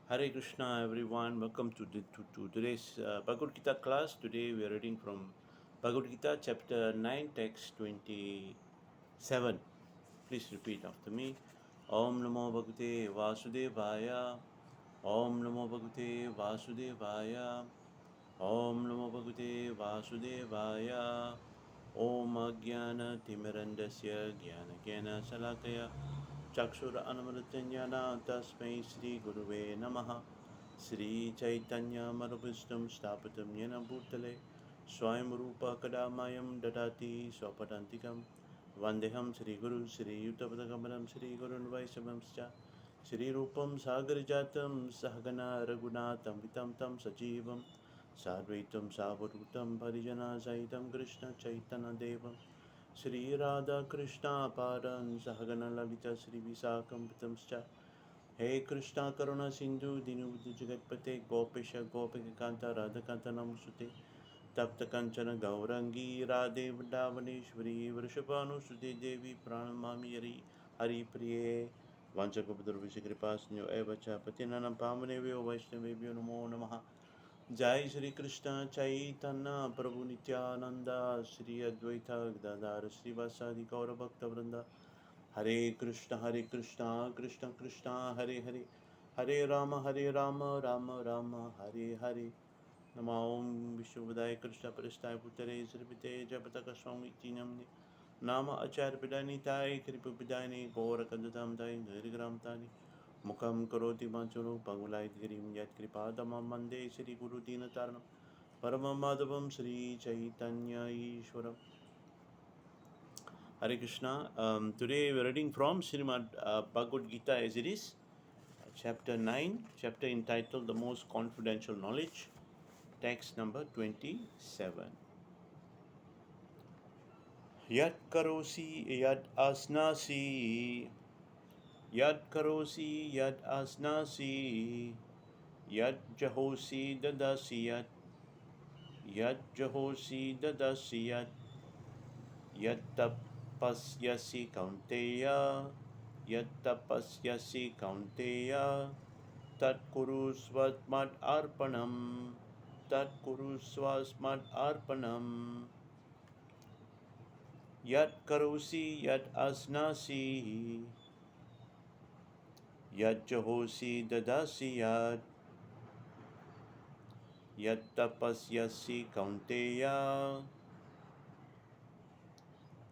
Hare Krishna, everyone. Welcome to today's Bhagavad Gita class. Today we are reading from Bhagavad Gita, chapter 9, text 27. Please repeat after me. Om Namo Bhagavate Vasudevaya. Om Namo Bhagavate Vasudevaya. Om Namo Bhagavate Vasudevaya. Om Ajnana Timirandasya Jnana Jnana Salakaya Chakshura Anamritanyana Tasmai Sri Guruve Namaha Sri Chaitanya Manubhishtam Stapatam Yena Bhutale Swayam Rupa Kadamayam Dadati Swapadantikam Vandeham Sri Guru Sri Yutapadakamalam Sri Gurun Vaisavamscha Sri Rupam Sagarijatam Sahagana Raghunatam Vitam Tam Sajivam Sadvaitam Savadutam Parijana Saitam Krishna Chaitanya Devam Shri Radha Krishna Paran Sahagana Lalita Shri Visakam Pitamscha He Krishna Karuna Sindhu Dinubuddha Jagatpate Gopesha Gopika Kanta Radha Kanta Namusute Tapta Kanchana Gaurangi Radhe Vrindavaneshwari Vrishabhanu Sute Devi Pranamami Hari Priye Vanchakopatra Vishikripasanyo Evacha Patinanam Pamanevyo Vaishnavebhyo Namo Namaha Jai Shri Krishna Chaitanya Prabhu Nityananda Shri Advaita Gadadhar Shri Vasadi Gaura Bhakta Vrinda Hare Krishna Krishna Krishna Hare Hare Hare Rama Rama Rama Hare Hare Namo Vishwavadaya Krishna Paristaya Bhutare Sripite Japataka Swami Tinamni Nama Acharya Pidanitai Kripa Pidani Gaura Kadadam Dai Nirigram Tani Mukam Karoti Manchuru Pangulai Girim Yat Kripadamam Mande Shri Guru Dinataranam Paramam Madhavam Shri Chaitanya Ishwaram Hare Krishna. Today we are reading from Srimad Bhagavad Gita as it is, chapter 9, chapter entitled The Most Confidential Knowledge, text number 27. Yat karosi yat asnasi, yat karosi yat asnasi, yat jahosi dadasi yat jahosi dadasi yat tapasyasi kaunteya, yat tapasyasi kaunteya, tat kurusvat arpanam, tat kurusvasmat arpanam, yat karosi yat asnasi, yat jahosi dadasi yat tapasyasi kaunteya,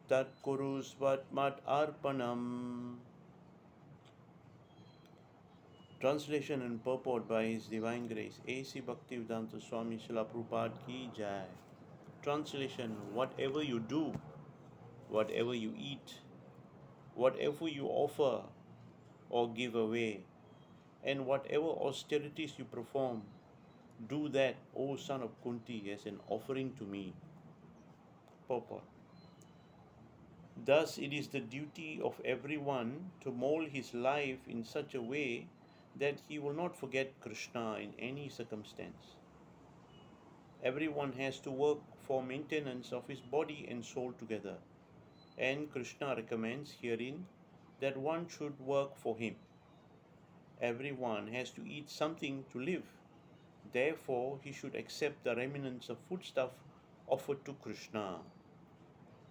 tat kurusvat arpanam. Translation and purport by His Divine Grace A.C. Bhaktivedanta Swami Srila Prabhupada Ki Jai. Translation: whatever you do, whatever you eat, whatever you offer or give away, and whatever austerities you perform, do that, O son of Kunti, as an offering to me. Purport: thus it is the duty of everyone to mold his life in such a way that he will not forget Krishna in any circumstance. Everyone has to work for maintenance of his body and soul together, and Krishna recommends herein that one should work for him. Everyone has to eat something to live. Therefore, he should accept the remnants of foodstuff offered to Krishna.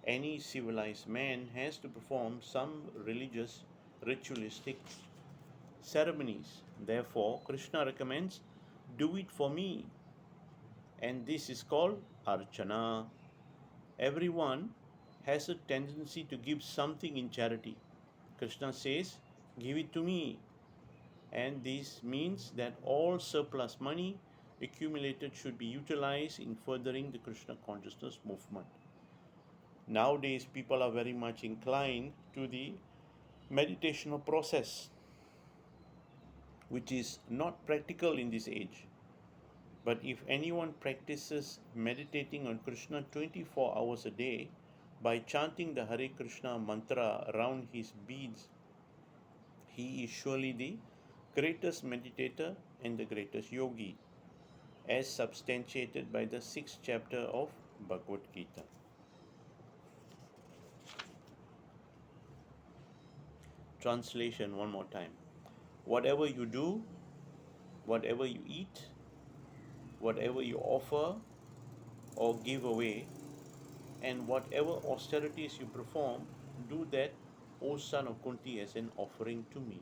Any civilized man has to perform some religious, ritualistic ceremonies. Therefore, Krishna recommends, do it for me. And this is called Archana. Everyone has a tendency to give something in charity. Krishna says, give it to me. And this means that all surplus money accumulated should be utilized in furthering the Krishna consciousness movement. Nowadays, people are very much inclined to the meditational process, which is not practical in this age. But if anyone practices meditating on Krishna 24 hours a day by chanting the Hare Krishna mantra around his beads, he is surely the greatest meditator and the greatest yogi, as substantiated by the 6th chapter of Bhagavad Gita. Translation one more time. Whatever you do, whatever you eat, whatever you offer or give away, and whatever austerities you perform, do that, O son of Kunti, as an offering to me.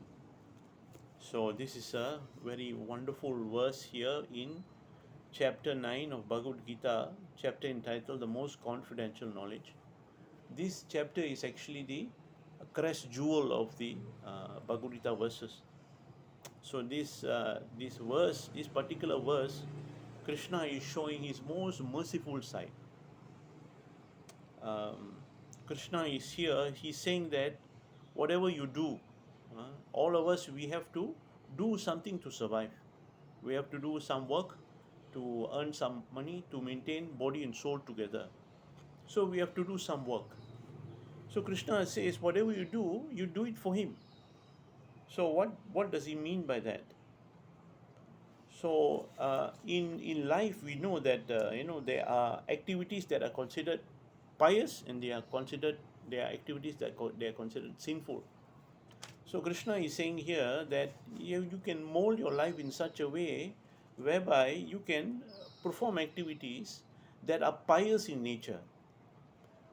So this is a very wonderful verse here in chapter 9 of Bhagavad Gita, chapter entitled The Most Confidential Knowledge. This chapter is actually the crest jewel of the Bhagavad Gita verses. So this verse, this particular verse, Krishna is showing his most merciful side. Krishna is here, he's saying that whatever you do, all of us, we have to do something to survive. We have to do some work to earn some money to maintain body and soul together. So we have to do some work. So Krishna says, whatever you do it for him. So what does he mean by that? So in life, we know that there are activities that are considered pious, and there are activities that they are considered sinful. So Krishna is saying here that you can mold your life in such a way whereby you can perform activities that are pious in nature.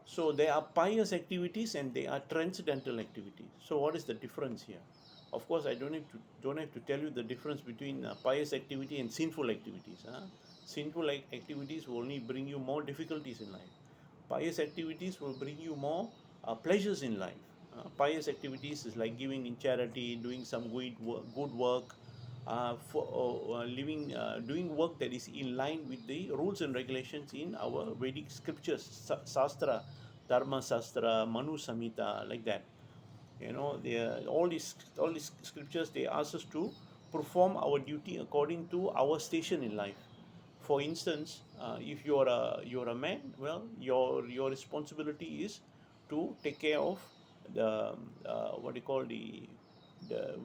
So there are pious activities and there are transcendental activities. So what is the difference here? Of course, I don't have to tell you the difference between pious activity and sinful activities. Sinful activities will only bring you more difficulties in life. Pious activities will bring you more pleasures in life. Pious activities is like giving in charity, doing some good work, doing work that is in line with the rules and regulations in our Vedic scriptures, Sastra, Dharma Sastra, Manu Samhita, like that. All these scriptures, they ask us to perform our duty according to our station in life. For instance, if you're a man, well, your responsibility is to take care of the what do you call the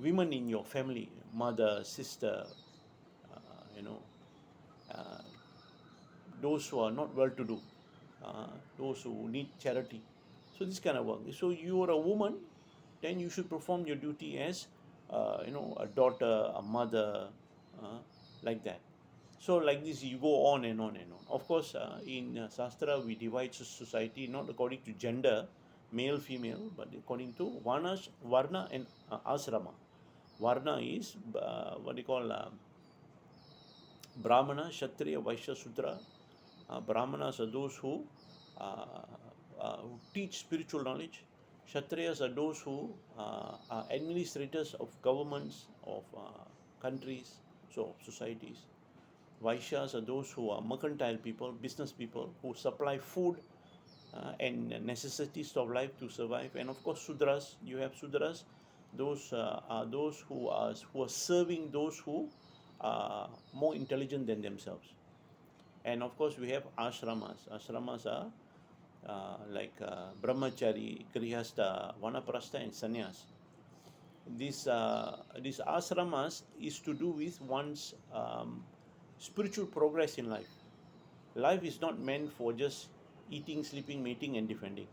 women in your family, mother, sister, you know, uh, those who are not well to do, those who need charity. So this kind of work. So you are a woman, then you should perform your duty as a daughter, a mother, uh, like that. So like this, you go on and on and on. Of course, in Shastra, we divide society not according to gender, male, female, but according to Varna and Asrama. Varna is what they call Brahmana, Kshatriya, Vaishya, Sudra. Brahmanas are those who teach spiritual knowledge. Kshatriyas are those who are administrators of governments, of countries, so of societies. Vaishyas are those who are mercantile people, business people, who supply food and necessities of life to survive. And of course, Sudras, you have Sudras, those are those who are serving those who are more intelligent than themselves. And of course, we have ashramas. Ashramas are like brahmachari, grihastha, vanaprastha, and sannyas. These ashramas is to do with one's spiritual progress in life. Life is not meant for just eating, sleeping, mating, and defending.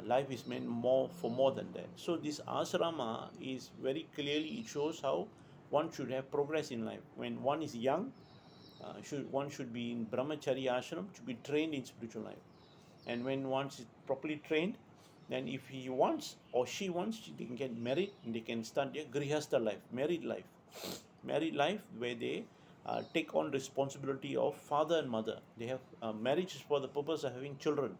Life is meant for more than that. So this asrama is very clearly, it shows how one should have progress in life. When one is young, one should be in brahmachari ashram, to be trained in spiritual life. And when one is properly trained, then if he wants or she wants, they can get married and they can start their grihastha life, married life where they take on responsibility of father and mother. They have marriage for the purpose of having children.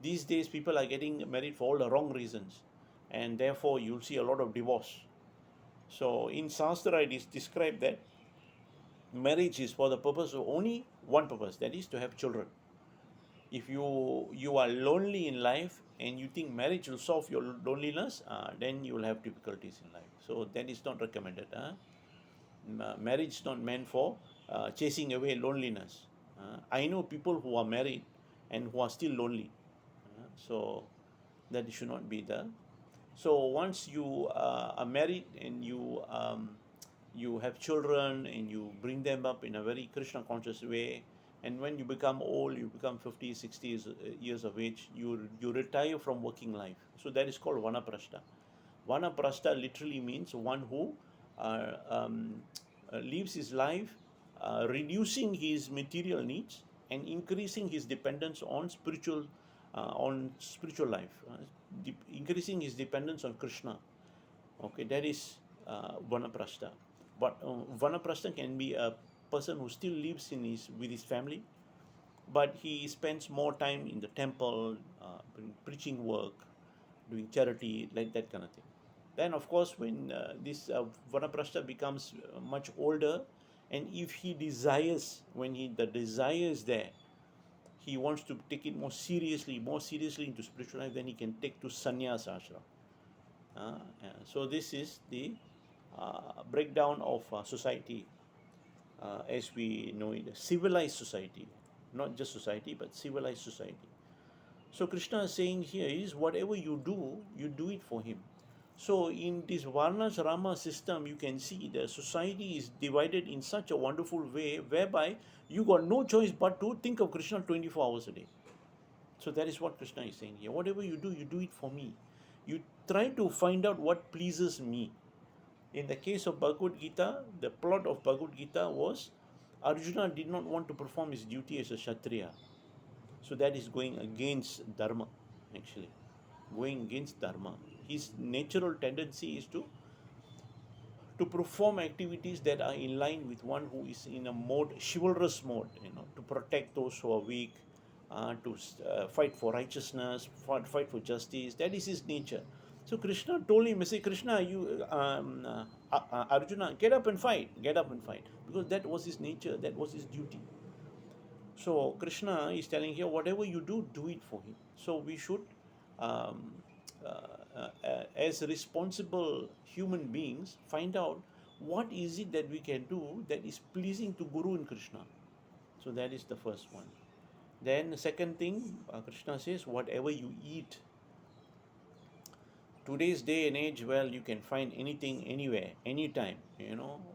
These days, people are getting married for all the wrong reasons, and therefore you'll see a lot of divorce. So in Shastra, it is described that marriage is for the purpose of only one purpose, that is to have children. If you are lonely in life and you think marriage will solve your loneliness, then you will have difficulties in life. So that is not recommended. Marriage is not meant for chasing away loneliness. I know people who are married and who are still lonely. So that should not be there. So once you are married and you have children and you bring them up in a very Krishna conscious way, and when you become old, you become 50, 60 years of age, you retire from working life. So that is called vanaprastha. Vanaprastha literally means one who lives his life reducing his material needs and increasing his dependence on spiritual life, increasing his dependence on Krishna. Okay, that is vanaprastha. But vanaprastha can be a person who still lives with his family, but he spends more time in the temple, preaching work, doing charity, like that kind of thing. Then, of course, when this vanaprastha becomes much older, and if he desires, when the desire is there, he wants to take it more seriously into spiritual life, then he can take to sannyas ashram. So this is the breakdown of society as we know it, a civilized society, not just society, but civilized society. So Krishna is saying here is whatever you do it for him. So in this Varnashrama system, you can see the society is divided in such a wonderful way whereby you got no choice but to think of Krishna 24 hours a day. So that is what Krishna is saying here. Whatever you do it for me. You try to find out what pleases me. In the case of Bhagavad Gita, the plot of Bhagavad Gita was Arjuna did not want to perform his duty as a Kshatriya. So that is going against Dharma, actually. Going against Dharma. His natural tendency is to perform activities that are in line with one who is in a chivalrous mode, to protect those who are weak, to fight for righteousness, fight for justice. That is his nature. So Krishna told him, say, Krishna, Arjuna, get up and fight, because that was his nature, that was his duty. So Krishna is telling here, whatever you do it for him. So we should, um, as responsible human beings, find out what is it that we can do that is pleasing to Guru and Krishna. So that is the first one. Then the second thing, Krishna says, whatever you eat. Today's day and age, well, you can find anything, anywhere, anytime.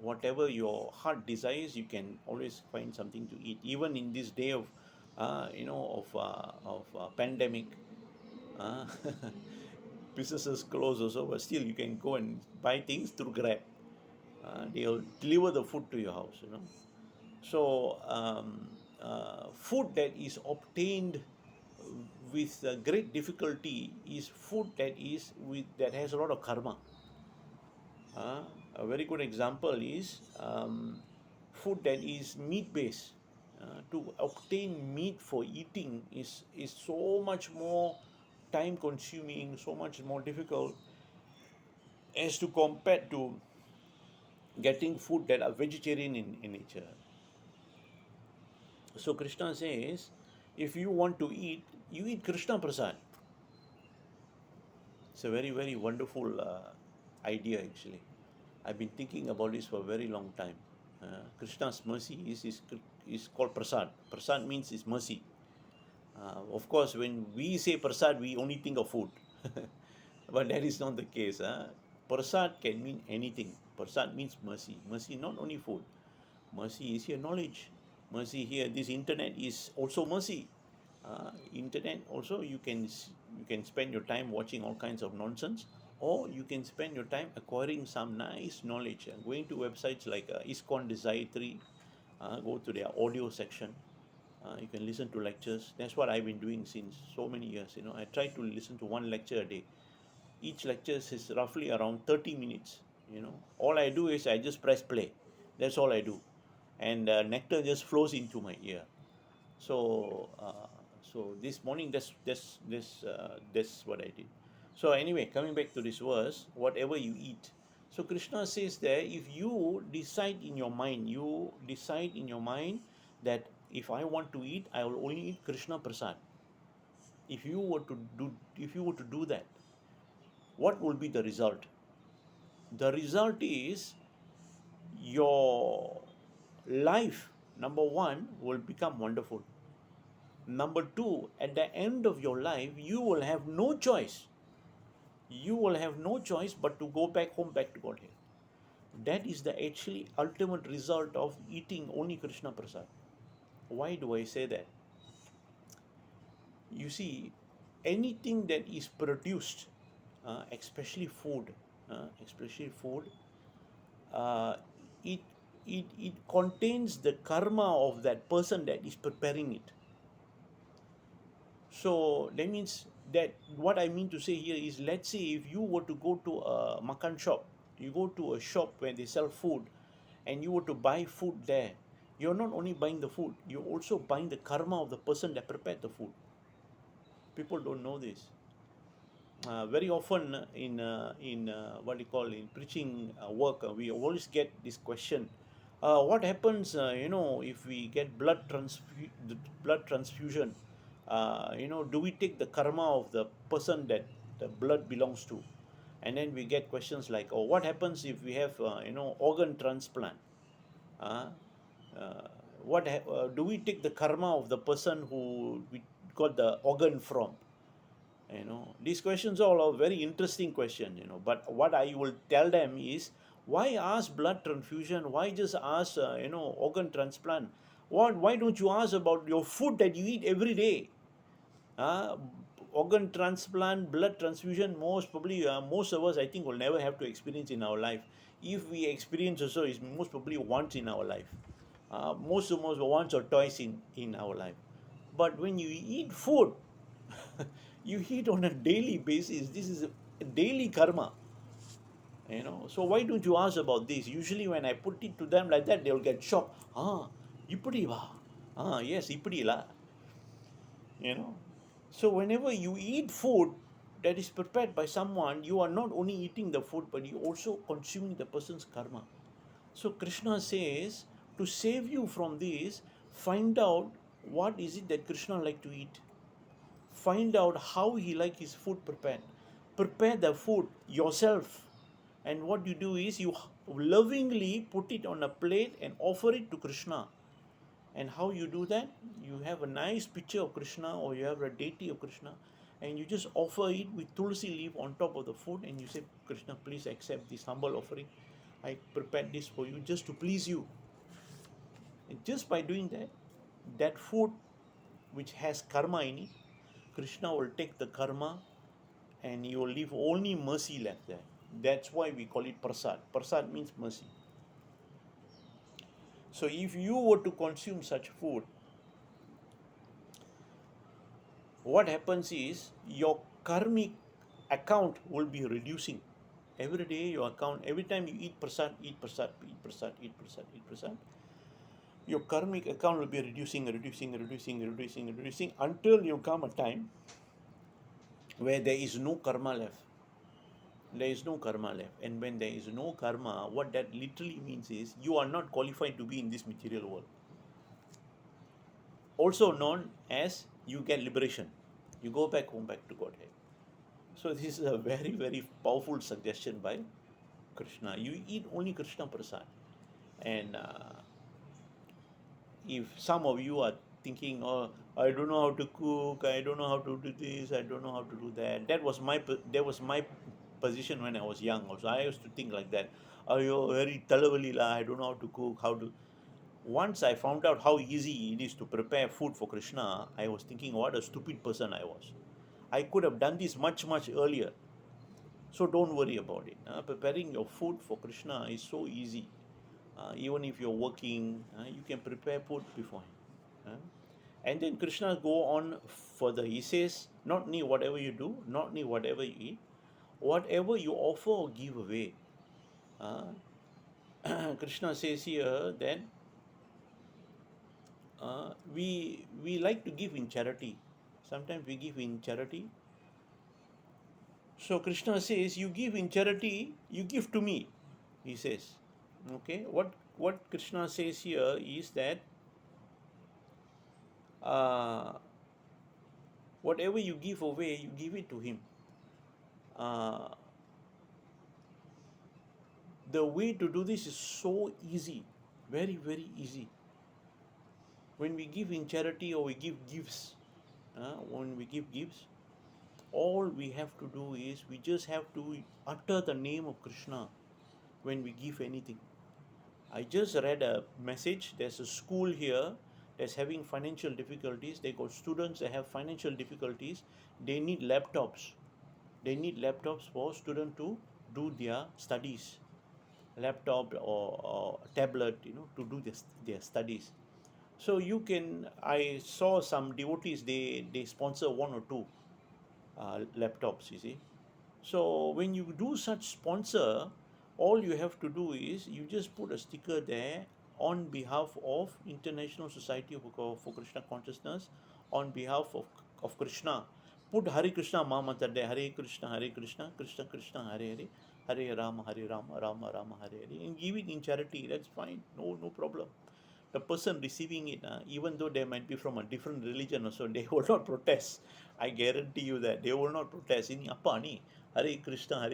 Whatever your heart desires, you can always find something to eat. Even in this day of, pandemic, uh, businesses close also, but still you can go and buy things through Grab. They'll deliver the food to your house. So food that is obtained with great difficulty is food that has a lot of karma. A very good example is food that is meat based. To obtain meat for eating is so much more time consuming, so much more difficult as to compare to getting food that are vegetarian in nature. So Krishna says, if you want to eat, you eat Krishna Prasad. It's a very, very wonderful idea actually. I've been thinking about this for a very long time. Krishna's mercy is called Prasad. Prasad means is mercy. Of course, when we say Prasad, we only think of food. But that is not the case. Prasad can mean anything. Prasad means mercy. Mercy, not only food. Mercy is here knowledge. Mercy here, this internet is also mercy. Internet also, you can spend your time watching all kinds of nonsense, or you can spend your time acquiring some nice knowledge, going to websites like ISKCON Desayatri, go to their audio section. You can listen to lectures. That's what I've been doing since so many years. I try to listen to one lecture a day. Each lecture is roughly around 30 minutes. All I do is I just press play. That's all I do, and nectar just flows into my ear. So this morning, that's what I did. So anyway, coming back to this verse, whatever you eat. So Krishna says there, if you decide in your mind, that if I want to eat, I will only eat Krishna Prasad. If you were to do that, what will be the result? The result is your life, number one, will become wonderful. Number two, at the end of your life, you will have no choice. You will have no choice but to go back home, back to Godhead. That is the actually ultimate result of eating only Krishna Prasad. Why do I say that? You see, anything that is produced, especially food, uh, it it contains the karma of that person that is preparing it. So that means that what I mean to say here is, let's say if you were to go to a makan shop, you go to a shop where they sell food, and you were to buy food there, you're not only buying the food, you're also buying the karma of the person that prepared the food. People don't know this. Very often in what you call in preaching work, we always get this question: what happens, if we get blood transfusion? Do we take the karma of the person that the blood belongs to? And then we get questions like, oh, what happens if we have organ transplant? Uh, uh, do we take the karma of the person who we got the organ from? These questions are all very interesting questions, but what I will tell them is, why ask blood transfusion? Why just ask organ transplant? Why don't you ask about your food that you eat every day? uh, Organ transplant, blood transfusion, most probably most of us, I think, will never have to experience in our life. If we experience also, is most probably once in our life, most once or twice in our life. But when you eat food, you eat on a daily basis. This is a daily karma. So why don't you ask about this? Usually when I put it to them like that, they will get shocked. Ipadi va. Yes, ipadi la. So whenever you eat food that is prepared by someone, you are not only eating the food, but you also consuming the person's karma. So Krishna says, to save you from this, find out what is it that Krishna like to eat. Find out how he like his food prepared. Prepare the food yourself. And what you do is you lovingly put it on a plate and offer it to Krishna. And how you do that? You have a nice picture of Krishna, or you have a deity of Krishna, and you just offer it with tulsi leaf on top of the food, and you say, Krishna, please accept this humble offering. I prepared this for you just to please you. And just by doing that, that food which has karma in it, Krishna will take the karma and you will leave only mercy left there. That's why we call it prasad. Prasad means mercy. So if you were to consume such food, what happens is your karmic account will be reducing. Every day your account, every time you eat prasad, eat prasad, eat prasad, eat prasad, eat prasad, your karmic account will be reducing until you come a time where there is no karma left. There is no karma left. And when there is no karma, what that literally means is you are not qualified to be in this material world. Also known as you get liberation. You go back home, back to Godhead. So this is a very, very powerful suggestion by Krishna. You eat only Krishna prasad. And if some of you are thinking, oh, I don't know how to cook, I don't know how to do this, I don't know how to do that. That was my position when I was young also. I used to think like that. Oh, you're very talavali la, I don't know how to cook, how to. Once I found out how easy it is to prepare food for Krishna, I was thinking what a stupid person I was. I could have done this much, much earlier. So don't worry about it. Preparing your food for Krishna is so easy. Even if you're working, you can prepare food beforehand. And then Krishna go on further. He says, not need whatever you do, not need whatever you eat, whatever you offer or give away. Krishna says here that we like to give in charity. Sometimes we give in charity. So Krishna says, you give in charity, you give to me, he says. Okay, what Krishna says here is that whatever you give away, you give it to him. The way to do this is so easy, very, very easy. When we give in charity or we give gifts, when we give gifts, all we have to do is we just have to utter the name of Krishna when we give anything. I just read a message. There's a school here that's having financial difficulties. They got students that have financial difficulties. They need laptops. They need laptops for students to do their studies. laptop or tablet, to do their studies. So I saw some devotees, they sponsor one or two laptops, you see. So when you do such sponsor, all you have to do is you just put a sticker there on behalf of International Society for Krishna Consciousness, on behalf of Krishna. Put Hare Krishna Mahamantra there, Hare Krishna, Krishna Krishna, Hare Hare, Hare Rama, Rama Rama, Hare Hare, and give it in charity. That's fine, no problem. The person receiving it, even though they might be from a different religion also, they will not protest. I guarantee you that they will not protest. Ini apa ni? Hare Krishna,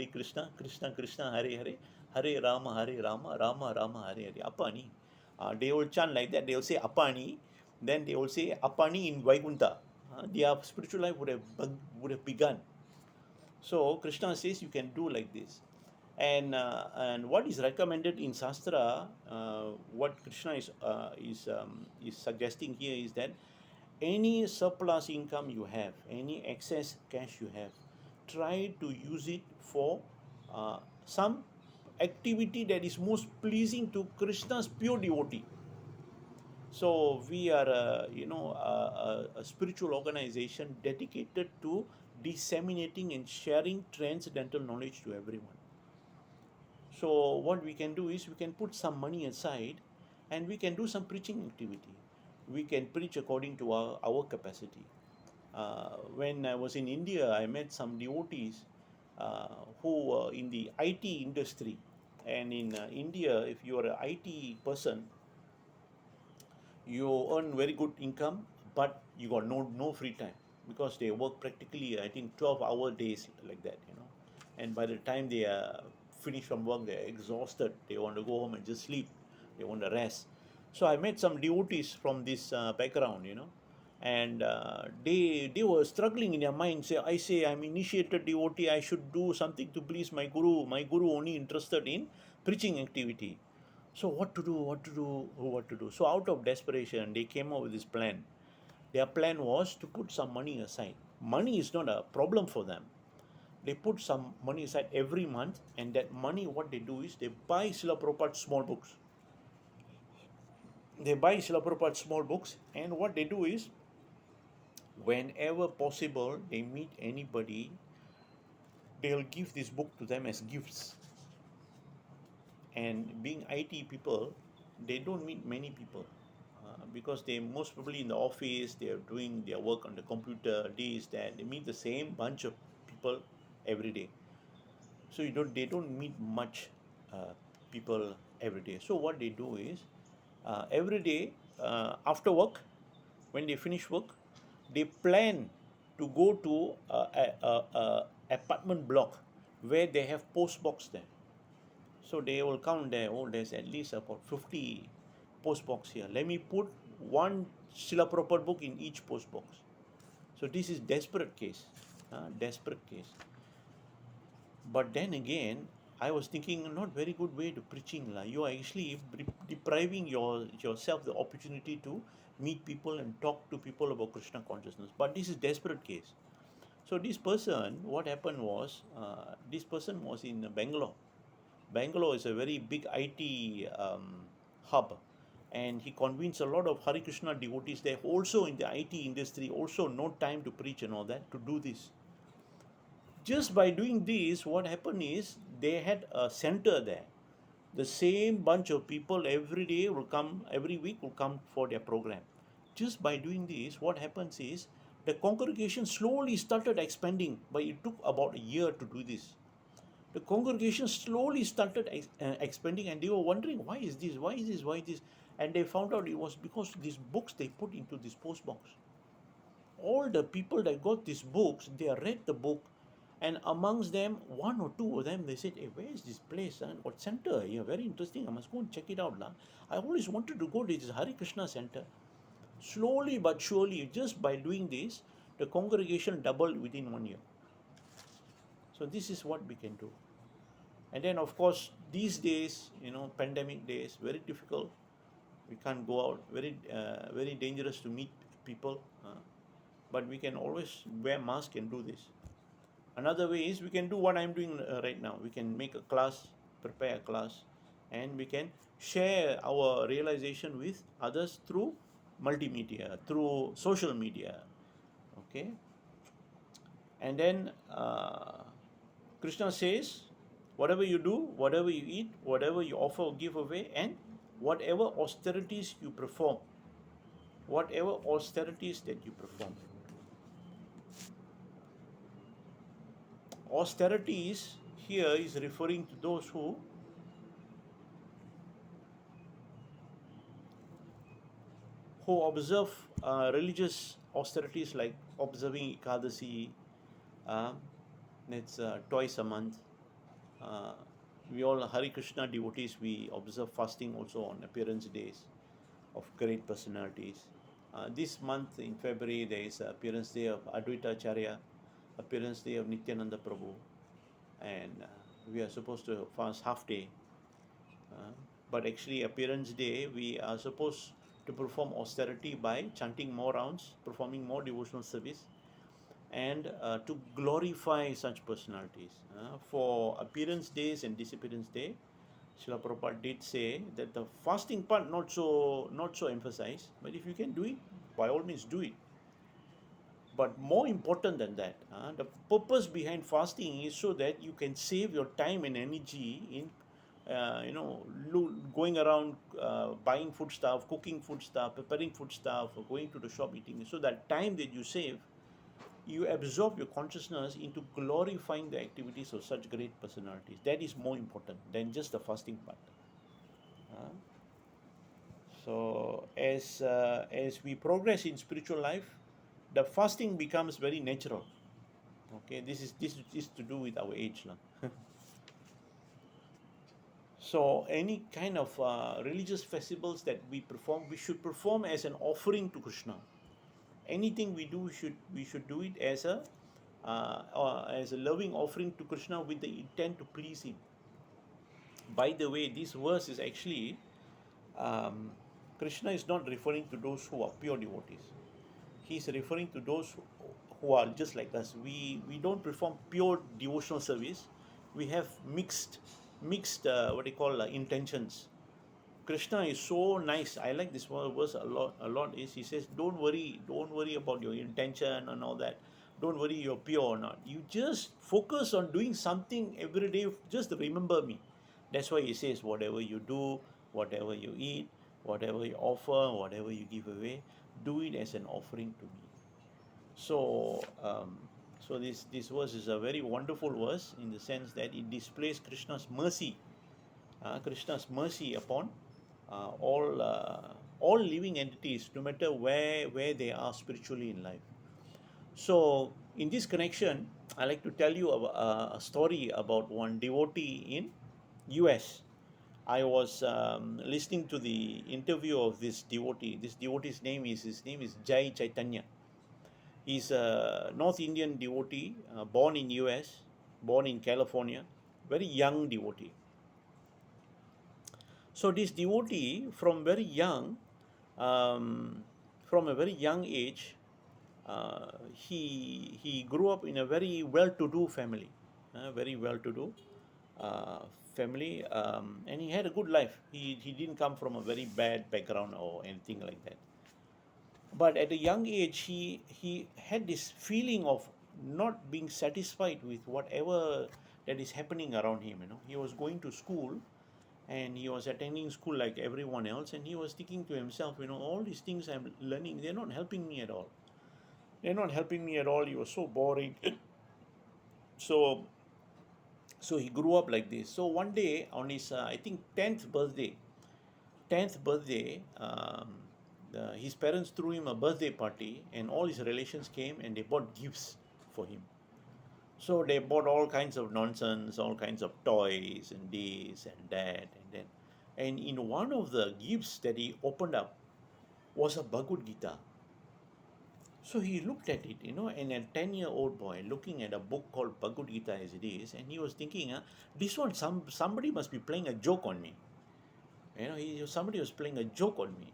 Krishna Krishna, Hare Hare, Hare Rama, Rama Rama, Hare Hare. Apa ni? They will chant like that. They will say apa ni, then they will say apa ni in Vaikuntha. Their spiritual life would have begun. So Krishna says you can do like this, and what is recommended in Shastra, what Krishna is suggesting here is that any surplus income you have, any excess cash you have, try to use it for some activity that is most pleasing to Krishna's pure devotee. So we are a spiritual organization dedicated to disseminating and sharing transcendental knowledge to everyone. So what we can do is we can put some money aside and we can do some preaching activity. We can preach according to our capacity. When I was in India, I met some devotees who were in the IT industry. And in India, if you are an IT person, you earn very good income, but you got no free time because they work practically, I think, 12-hour days like that, And by the time they are finished from work, they're exhausted. They want to go home and just sleep. They want to rest. So I met some devotees from this background, and they were struggling in their mind. Say I'm initiated devotee. I should do something to please my guru. My guru only interested in preaching activity. So what to do? So out of desperation, they came up with this plan. Their plan was to put some money aside. Money is not a problem for them. They put some money aside every month, and that money, what they do is they buy Srila Prabhupada's small books. They buy Srila Prabhupada's small books, and what they do is, whenever possible, they meet anybody, they'll give this book to them as gifts. And being IT people, they don't meet many people because they most probably in the office, they're doing their work on the computer, this, that. They meet the same bunch of people every day. So they don't meet much people every day. So what they do is every day after work, when they finish work, they plan to go to a apartment block where they have post box there. So they will count there, there's at least about 50 post box here. Let me put one Srila Prabhupada book in each post box. So this is desperate case. But then again, I was thinking, not very good way to preaching. You are actually depriving yourself the opportunity to meet people and talk to people about Krishna consciousness. But this is desperate case. So this person, what happened was, this person was in Bangalore. Bangalore is a very big IT hub, and he convinced a lot of Hare Krishna devotees there, also in the IT industry, also no time to preach and all that, to do this. Just by doing this, what happened is they had a center there. The same bunch of people every day will come, every week will come for their program. Just by doing this, what happens is the congregation slowly started expanding, but it took about a year to do this. The congregation slowly started expanding, and they were wondering, why is this? And they found out it was because these books they put into this post box. All the people that got these books, they read the book, and amongst them, one or two of them, they said, hey, where is this place? What center? Yeah, very interesting. I must go and check it out. I always wanted to go to this Hare Krishna center. Slowly but surely, just by doing this, the congregation doubled within 1 year. So this is what we can do. And then, of course, these days, pandemic days, very difficult. We can't go out. Very dangerous to meet people. But we can always wear mask and do this. Another way is we can do what I'm doing right now. We can make a class, prepare a class, and we can share our realization with others through multimedia, through social media. Okay, and then Krishna says, whatever you do, whatever you eat, whatever you offer or give away, and whatever austerities you perform, whatever austerities that you perform. Austerities here is referring to those who observe religious austerities like observing Ekadasi, uh, it's twice a month. Uh, we all Hare Krishna devotees, we observe fasting also on appearance days of great personalities. This month in February, there is appearance day of Advaita Acharya, appearance day of Nityananda Prabhu, and we are supposed to fast half day. Uh, but actually, appearance day, we are supposed to perform austerity by chanting more rounds, performing more devotional service, and to glorify such personalities. For appearance days and disappearance day, Srila Prabhupada did say that the fasting part not so emphasized, but if you can do it, by all means do it. But more important than that, the purpose behind fasting is so that you can save your time and energy in, going around buying food stuff, cooking food stuff, preparing food stuff, or going to the shop eating. So that time that you save, you absorb your consciousness into glorifying the activities of such great personalities. That is more important than just the fasting part. Uh, so as we progress in spiritual life, the fasting becomes very natural. Okay, this is to do with our age now. So any kind of religious festivals that we perform, we should perform as an offering to Krishna. Anything we do, we should do it as a loving offering to Krishna with the intent to please him. By the way, this verse is actually um, Krishna is not referring to those who are pure devotees. He is referring to those who are just like us. We don't perform pure devotional service. We have mixed what they call intentions. Krishna is so nice. I like this verse a lot. A lot is he says, don't worry about your intention and all that. Don't worry you're pure or not. You just focus on doing something every day. Just remember me. That's why he says, whatever you do, whatever you eat, whatever you offer, whatever you give away, do it as an offering to me. So this verse is a very wonderful verse in the sense that it displays Krishna's mercy upon all living entities, no matter where they are spiritually in life. So, in this connection, I like to tell you a story about one devotee in U.S. I was listening to the interview of this devotee. This devotee's name is Jai Chaitanya. He's a North Indian devotee, born in U.S., born in California, very young devotee. So this devotee, from a very young age, he grew up in a very well-to-do family, very well-to-do uh, family, and he had a good life. He didn't come from a very bad background or anything like that. But at a young age, he had this feeling of not being satisfied with whatever that is happening around him. He was going to school and he was attending school like everyone else, and he was thinking to himself, all these things I'm learning, they're not helping me at all. They're not helping me at all. It was so boring. So he grew up like this. So one day on his I think 10th birthday, his parents threw him a birthday party, and all his relations came and they bought gifts for him. So they bought all kinds of nonsense, all kinds of toys and this and that and then. And in one of the gifts that he opened up was a Bhagavad Gita. So he looked at it, and a 10-year-old boy looking at a book called Bhagavad Gita as it is, and he was thinking, this one, somebody must be playing a joke on me. Somebody was playing a joke on me.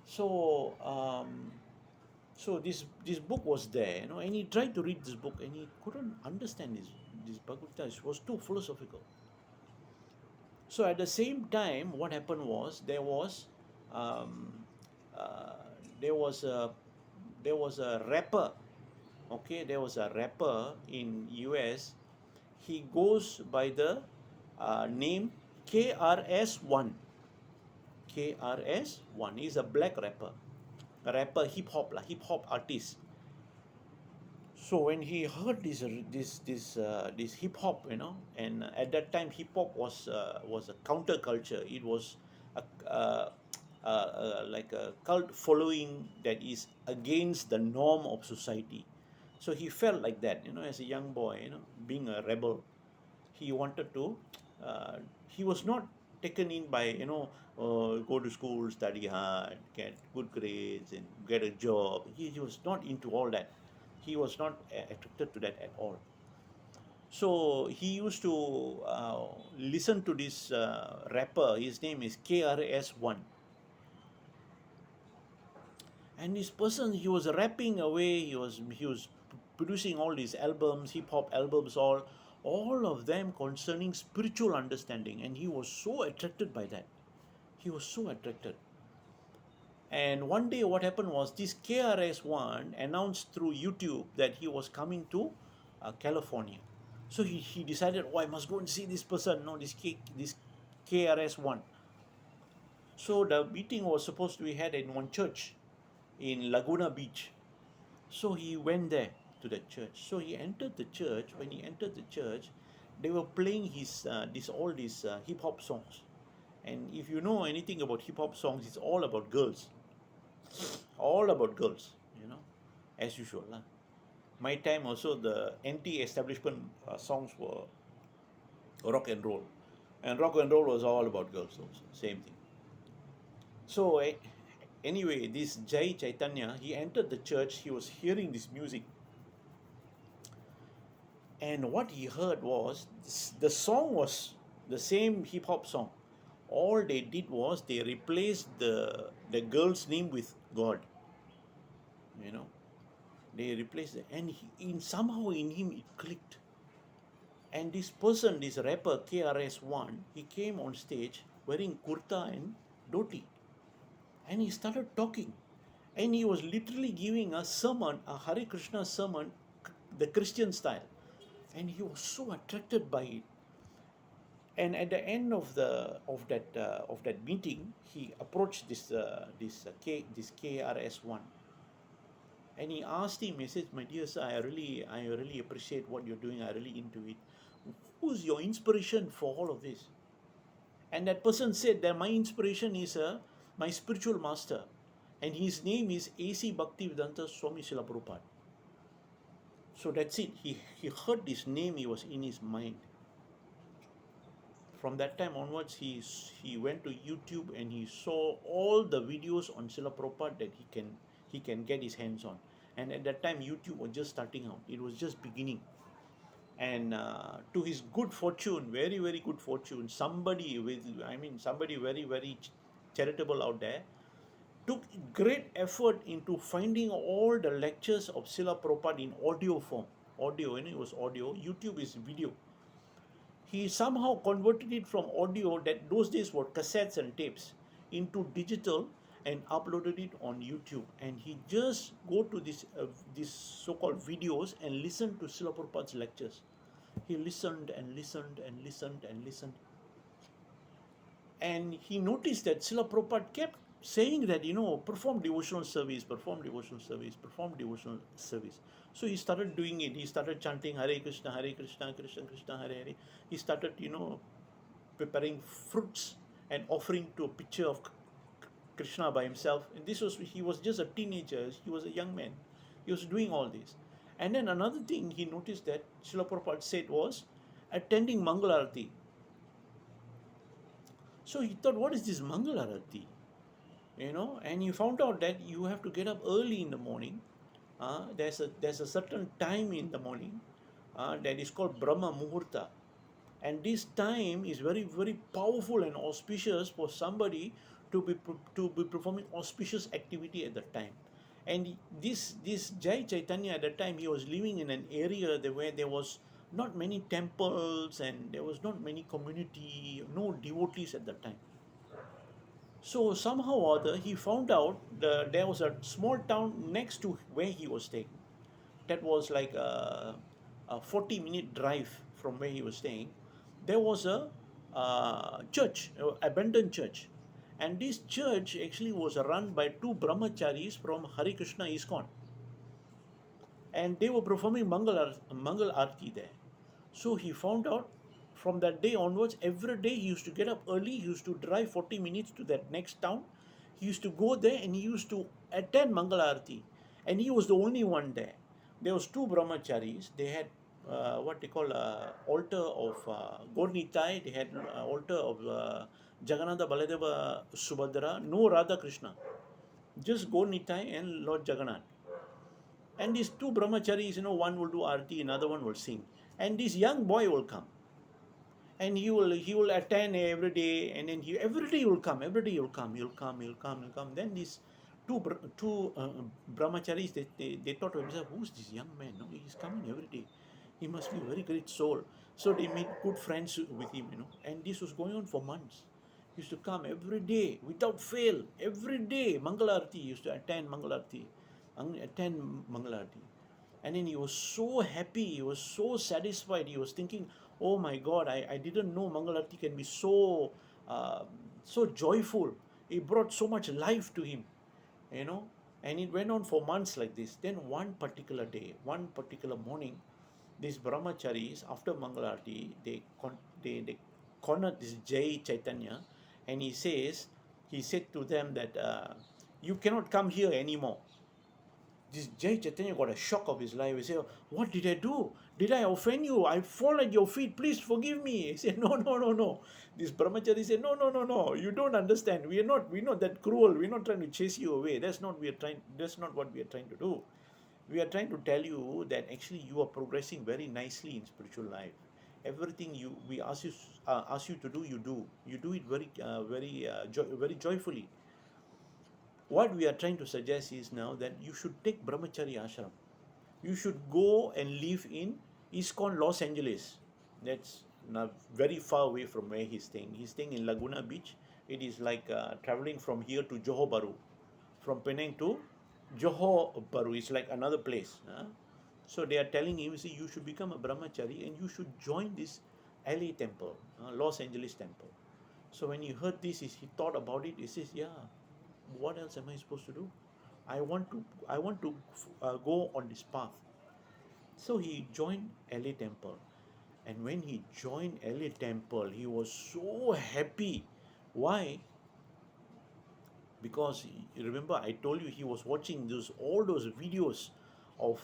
So, so this book was there, and he tried to read this book, and he couldn't understand this Bhagavad Gita. It was too philosophical. So at the same time, what happened was um, uh, there was a there was a rapper. Okay, there was a rapper in US. He goes by the name KRS-One. KRS-One. He's a black rapper, hip hop hip hop artist. So when he heard this hip hop, and at that time hip hop was a counterculture. It was a, like a cult following that is against the norm of society. So he felt like that, as a young boy, being a rebel. He wanted to. Uh, he was not taken in by go to school, study hard, get good grades, and get a job. He was not into all that. He was not attracted to that at all. So he used to listen to this rapper. His name is KRS-One, and this person, he was rapping away. He was producing all these albums, hip hop albums, all of them concerning spiritual understanding, and he was so attracted by that. He was so attracted. And one day, what happened was this KRS-One announced through YouTube that he was coming to California. So he decided, oh, I must go and see this person, no, this KRS-One. So the meeting was supposed to be had in one church in Laguna Beach. So he went there to the church. So he entered the church. When he entered the church, they were playing all these hip hop songs. And if you know anything about hip hop songs, it's all about girls. All about girls, as usual. My time also, the anti-establishment songs were rock and roll. And rock and roll was all about girls also, same thing. So anyway, this Jai Chaitanya, he entered the church, he was hearing this music. And what he heard was, the song was the same hip hop song. All they did was they replaced the girl's name with God. They replaced it, and somehow in him it clicked. And this person, this rapper KRS-One, he came on stage wearing kurta and dhoti, and he started talking, and he was literally giving a sermon, a Hare Krishna sermon, the Christian style, and he was so attracted by it. And at the end of that meeting, he approached this KRS-One, and he asked him. He said, "My dear sir, I really appreciate what you're doing. I really into it. Who's your inspiration for all of this?" And that person said that my inspiration is my spiritual master, and his name is A.C. Bhaktivedanta Swami Srila Prabhupada. So that's it. He heard this name. He was in his mind. From that time onwards, he went to YouTube and he saw all the videos on Srila Prabhupada that he can get his hands on. And at that time, YouTube was just starting out. It was just beginning. And to his good fortune, very, very good fortune, somebody very, very charitable out there took great effort into finding all the lectures of Srila Prabhupada in audio form. Audio, it was audio. YouTube is video. He somehow converted it from audio, that those days were cassettes and tapes, into digital, and uploaded it on YouTube. And he just go to these so-called videos and listen to Srila Prabhupada's lectures. He listened and listened and listened and listened. And he noticed that Srila Prabhupada kept saying that, perform devotional service, perform devotional service, perform devotional service. So he started doing it. He started chanting Hare Krishna, Krishna Krishna, Hare Hare. He started, preparing fruits and offering to a picture of Krishna by himself. And he was just a teenager. He was a young man. He was doing all this. And then another thing he noticed that Srila Prabhupada said was attending Mangalarati. So he thought, what is this Mangalarati? And he found out that you have to get up early in the morning. There's a certain time in the morning that is called Brahma Muhurta. And this time is very, very powerful and auspicious for somebody to be performing auspicious activity at that time. And this Jai Chaitanya, at that time, he was living in an area where there was not many temples, and there was not many community, no devotees at that time. So somehow or other, he found out there was a small town next to where he was staying. That was like a 40-minute drive from where he was staying. There was a church, abandoned church. And this church actually was run by two brahmacharis from Hare Krishna ISKCON. And they were performing Mangal Aarti there. So he found out from that day onwards, every day he used to get up early, he used to drive 40 minutes to that next town. He used to go there and he used to attend Mangal Aarti. And he was the only one there. There was two brahmacharis. They had what they call altar of Gornitai. They had altar of Jagannatha Baladeva Subhadra, no Radha Krishna. Just Gornitai and Lord Jagannath. And these two brahmacharis, one will do arti, another one will sing. And this young boy will come. And he will attend every day, and then every day he will come, he'll come. Then these two brahmacharis, they thought to themselves, who's this young man? No, he's coming every day. He must be a very great soul. So they made good friends with him, and this was going on for months. He used to come every day without fail, every day. Mangalarti, he used to attend Mangalarti. And then he was so happy, he was so satisfied. He was thinking, oh my God, I didn't know Mangalarti can be so joyful. It brought so much life to him, you know. And it went on for months like this. Then one particular day, one particular morning, these brahmacharis, after Mangalarti, they cornered this Jai Chaitanya, and he said to them that you cannot come here anymore. This Jai Chaitanya got a shock of his life. He said, what did I do? Did I offend you? I fall at your feet. Please forgive me. He said, no. This brahmachari said, no. You don't understand. We're not that cruel. We're not trying to chase you away. That's not what we are trying to do. We are trying to tell you that actually you are progressing very nicely in spiritual life. Everything we ask you to do, you do. You do it very joyfully. What we are trying to suggest is now that you should take brahmachari ashram. You should go and live in ISKCON Los Angeles. That's not very far away from where he's staying. He's staying in Laguna Beach. It is like traveling from here to Johor Bahru. From Penang to Johor Bahru is like another place. So they are telling him, see, you should become a brahmachari and you should join this LA temple, Los Angeles temple. So when he heard this, he thought about it. He says, yeah, what else am I supposed to do? I want to go on this path. So he joined LA Temple, and when he joined LA Temple, he was so happy. Why? Because remember, I told you he was watching all those videos of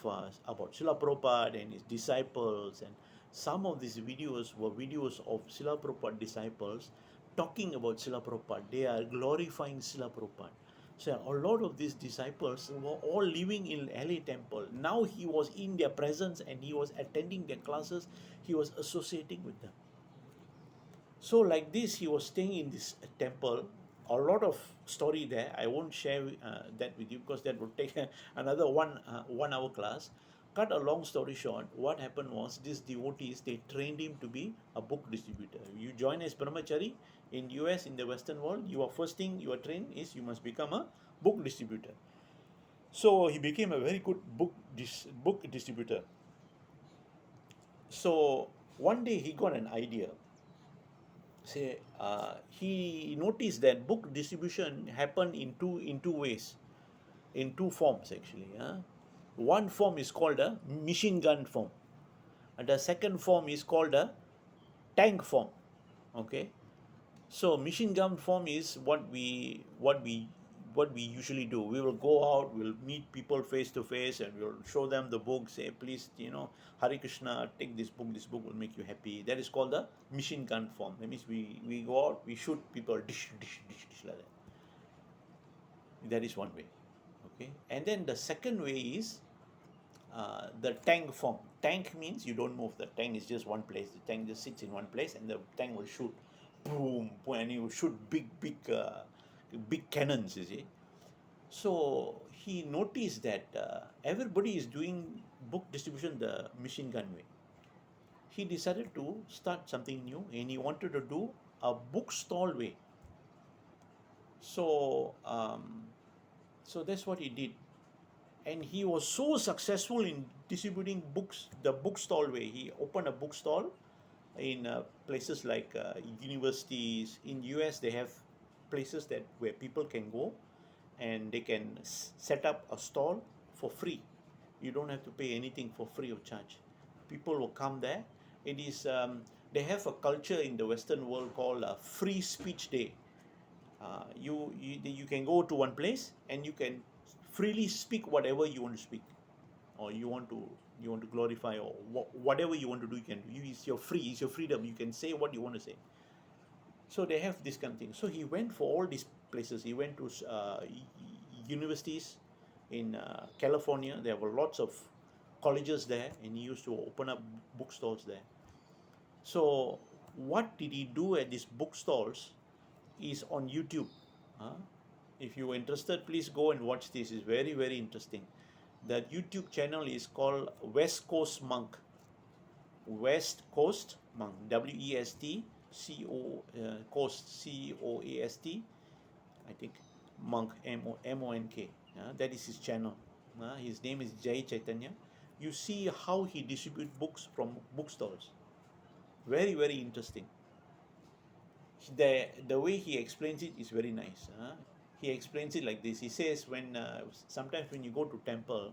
about Srila Prabhupada and his disciples, and some of these videos were videos of Srila Prabhupada disciples talking about Srila Prabhupada. They are glorifying Srila Prabhupada. So a lot of these disciples were all living in LA Temple. Now he was in their presence and he was attending their classes. He was associating with them. So like this, he was staying in this temple. A lot of story there. I won't share that with you because that would take another 1 hour class. Cut a long story short, what happened was these devotees, they trained him to be a book distributor. You join as brahmachari in US, in the Western world, your first thing you are trained is you must become a book distributor. So he became a very good book distributor. So one day he got an idea. He noticed that book distribution happened in two ways, in two forms actually. One form is called a machine gun form, and the second form is called a tank form. Okay, so machine gun form is what we usually do. We will go out, we'll meet people face to face, and we'll show them the book. Say, please, Hare Krishna, take this book. This book will make you happy. That is called the machine gun form. That means we go out, we shoot people, dish like that. That is one way. Okay, and then the second way is the tank form. Tank means you don't move. The tank is just one place. The tank just sits in one place, and the tank will shoot, boom, boom, and you shoot big cannons. You see. So he noticed that everybody is doing book distribution the machine gun way. he decided to start something new, and he wanted to do a bookstall way. So, so that's what he did, and he was so successful in distributing books the bookstall way. He opened a bookstall in places like universities. In US, they have places that where people can go and they can set up a stall for free. You don't have to pay anything, for free of charge. People will come there. It is they have a culture in the Western world called Free Speech Day. You can go to one place and you can freely speak whatever you want to speak, or you want to glorify, or whatever you want to do, you can do. It's your free, it's your freedom. You can say what you want to say. So they have this kind of thing. So he went for all these places. He went to universities in California. There were lots of colleges there, and he used to open up bookstores there. So what did he do at these bookstores is on YouTube. If you're interested, please go and watch this. It's very, very interesting. The YouTube channel is called West Coast Monk. West Coast Monk. Coast COAST. I think Monk MONK. That is his channel. His name is Jai Chaitanya. You see how he distributes books from bookstores. Very, very interesting. The way he explains it is very nice. He explains it like this. He says when sometimes when you go to temple,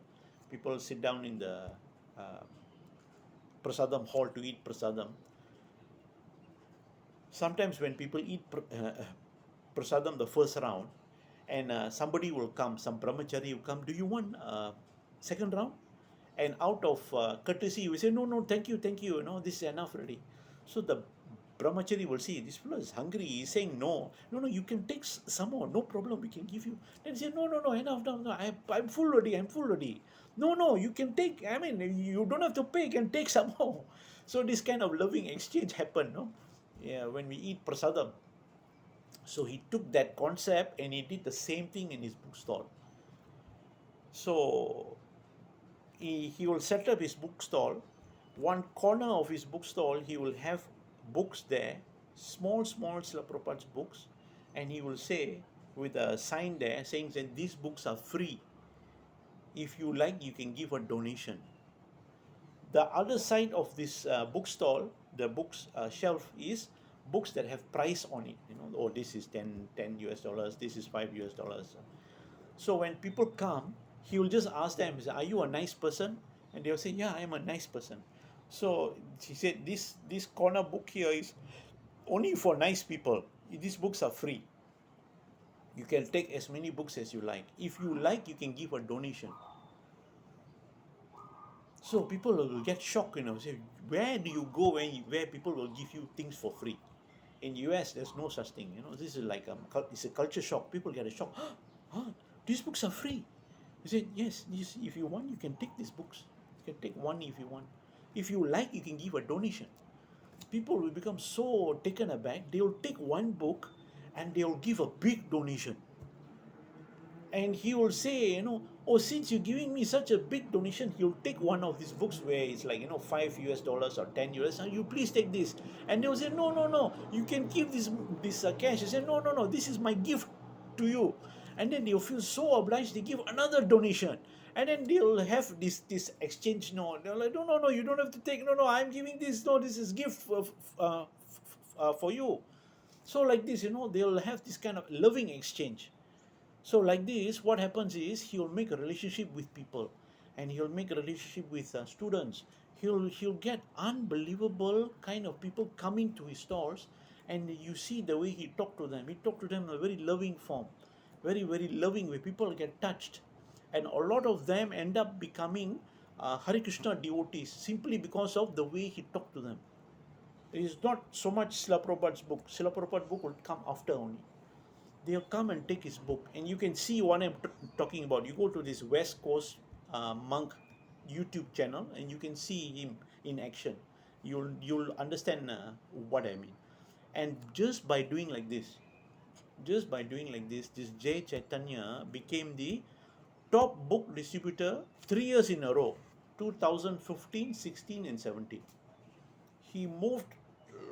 people sit down in the prasadam hall to eat prasadam. Sometimes when people eat prasadam the first round, and somebody will come, some brahmachari will come, do you want second round? And out of courtesy, we say, no, thank you, this is enough already. So the brahmachari will see, this fellow is hungry, he's saying no, you can take some more, no problem, we can give you. Then he say, no, enough, I'm full already. No, you can take, you don't have to pay, you can take some more. So this kind of loving exchange happened, when we eat prasadam. So he took that concept and he did the same thing in his bookstall. So he will set up his bookstall. One corner of his bookstall, he will have books there, small Srila Prabhupada's books, and he will say with a sign there saying that these books are free. If you like, you can give a donation. The other side of this bookstall, the books shelf, is books that have price on it. This is $10 US, this is $5 US. So when people come, he will just ask them, are you a nice person? And they'll say, yeah, I am a nice person. So he said, this corner book here is only for nice people. These books are free. You can take as many books as you like. If you like, you can give a donation. So people will get shocked, say, where do you go where people will give you things for free? In US, there's no such thing. This is like it's a culture shock. People get a shock. These books are free. He said, yes, if you want, you can take these books. You can take one if you want. If you like, you can give a donation. People will become so taken aback, they will take one book and they will give a big donation. And he will say, since you're giving me such a big donation, he'll take one of these books where it's like, $5 US or $10 US, and you please take this. And they'll say, no, you can keep this cash. He said, no, this is my gift to you. And then they'll feel so obliged, they give another donation. And then they'll have this exchange. They're like, no, you don't have to take. No, I'm giving this. No, this is gift for you. So like this, they'll have this kind of loving exchange. So like this, what happens is he'll make a relationship with people, and he'll make a relationship with students. He'll get unbelievable kind of people coming to his stores, and you see the way he talked to them. He talked to them in a very loving form, very, very loving way. People get touched, and a lot of them end up becoming Hare Krishna devotees simply because of the way he talked to them. It is not so much Srila Prabhupada's book. Srila Prabhupada's book will come after only. They'll come and take his book, and you can see what I'm talking about. You go to this West Coast Monk YouTube channel, and you can see him in action. You'll understand what I mean. And just by doing like this, this Jai Chaitanya became the top book distributor 3 years in a row, 2015, 16, and 17. He moved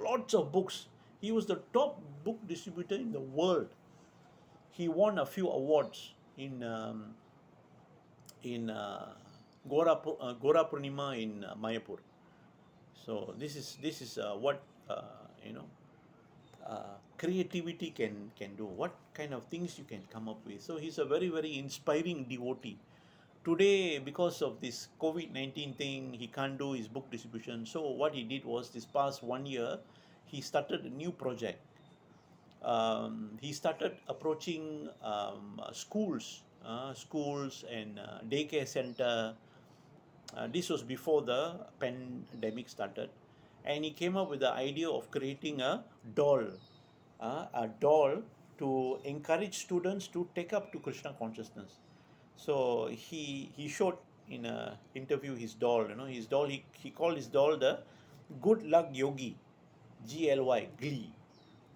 lots of books. He was the top book distributor in the world. He won a few awards in Gora Purnima in Mayapur. So this is what you know creativity can do. What kind of things you can come up with. So he's a very inspiring devotee. Today, because of this COVID-19 thing, he can't do his book distribution. So what he did was this past 1 year, he started a new project. He started approaching schools and daycare center. This was before the pandemic started, and he came up with the idea of creating a doll to encourage students to take up to Krishna consciousness. So he showed in a interview his doll. His doll. He called his doll the Good Luck Yogi, Glee,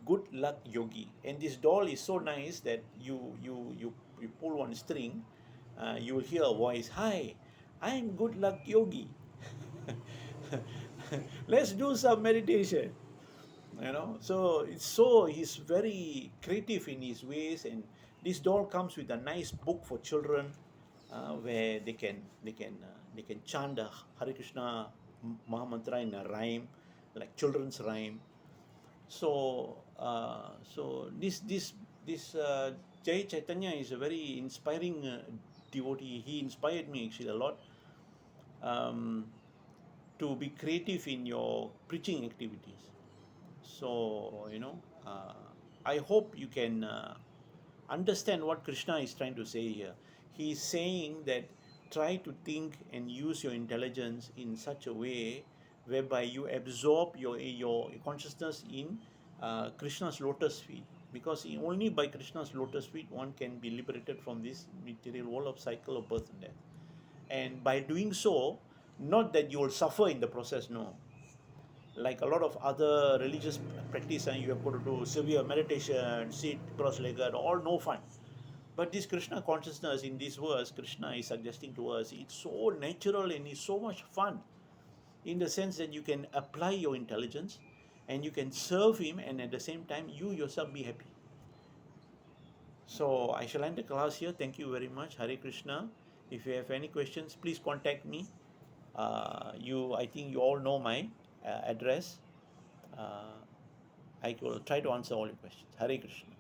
Good Luck Yogi. And this doll is so nice that you pull one string, you will hear a voice. Hi, I'm Good Luck Yogi. Let's do some meditation. So he's very creative in his ways, and this doll comes with a nice book for children, where they can chant the Hare Krishna Maha Mantra in a rhyme, like children's rhyme. So Jai Chaitanya is a very inspiring devotee. He inspired me actually a lot, um, to be creative in your preaching activities. So, I hope you can understand what Krishna is trying to say here. He is saying that try to think and use your intelligence in such a way whereby you absorb your consciousness in Krishna's lotus feet. Because only by Krishna's lotus feet one can be liberated from this material world of cycle of birth and death. And by doing so, not that you will suffer in the process, no, like a lot of other religious practice, and you have got to do severe meditation, sit cross-legged, all no fun. But this Krishna consciousness in this verse, Krishna is suggesting to us, it's so natural and it's so much fun, in the sense that you can apply your intelligence and you can serve him, and at the same time you yourself be happy. So I shall end the class here. Thank you very much. Hare Krishna. If you have any questions, please contact me. I think you all know my address. I will try to answer all your questions. Hare Krishna.